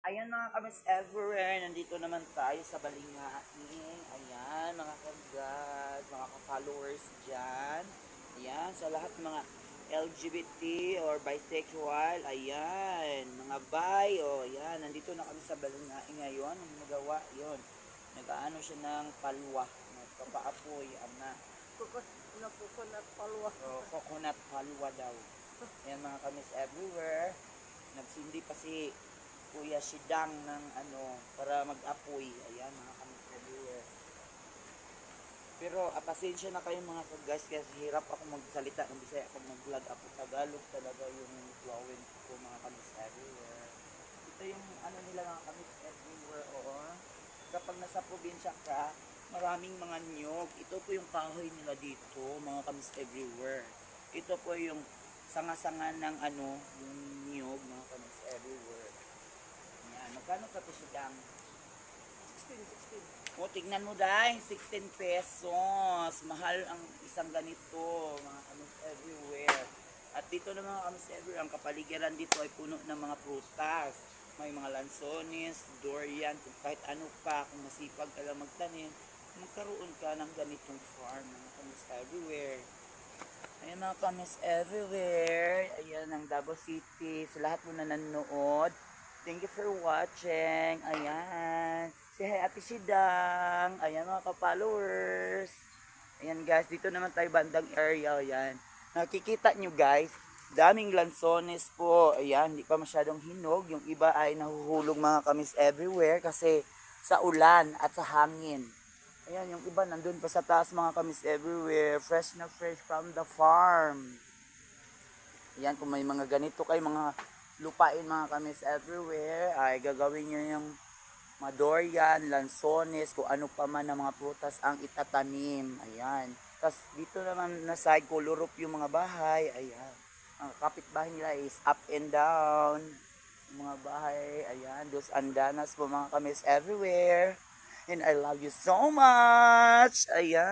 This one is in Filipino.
Ayan mga kamis everywhere, nandito naman tayo sa Balingain. Ayan mga kagas, mga ka-followers dyan. Ayan, sa lahat ng mga LGBT or bisexual, ayan, mga bi, ayan, nandito na kami sa Balingain ngayon. Ang nagawa yon, nag-aano siya ng palwa, nagpapaapoy, Coconut palwa. coconut palwa daw. Ayan mga kamis everywhere, nagsindi pa si Kuya Sidang ng para mag-apoy. Ayan, mga kamis everywhere. Pero pasensya na kayo mga guys kasi hirap ako magsalita ng Bisaya pag mag-vlog ako. Tagalog talaga yung fluent ko mga kamis everywhere. Ito yung nila mga kamis everywhere. Oo. Kapag nasa probinsya ka, maraming mga niyog. Ito po yung kahoy nila dito, mga kamis everywhere. Ito po yung sanga-sanga ng yung niyog, mga kamis everywhere. Yan, magkano ka to Sidang? 16. O, tignan mo dahil, 16 pesos. Mahal ang isang ganito, mga kamis everywhere. At dito na mga kamis everywhere, ang kapaligiran dito ay puno ng mga prutas. May mga lansones, durian, kung kahit ano pa, kung masipag ka lang magtanim, magkaroon ka ng ganitong farm, mga kamis everywhere. Ayan mga kamis everywhere. Ayan ang Davao City. Sa lahat mo na nanonood, thank you for watching. Ayan. Si hi Ate Sidang. Ayan mga ka-followers. Ayan guys, dito naman tayo bandang area. Ayan. Nakikita nyo guys, daming lansones po. Ayan, hindi pa masyadong hinog. Yung iba ay nahuhulog mga kamis everywhere kasi sa ulan at sa hangin. Ayan, yung iba nandun pa sa taas mga kamis everywhere. Fresh na fresh from the farm. Ayan, kung may mga ganito kayo, mga lupain mga kamis everywhere, ay gagawin nyo yung madorian, lansones, kung ano pa man ng mga prutas ang itatanim. Ayan. Tapos dito naman na side, kulurup yung mga bahay. Ayan. Ang kapitbahay nila is up and down. Yung mga bahay, ayan, dos andanas po mga kamis everywhere. And I love you so much. Ayan.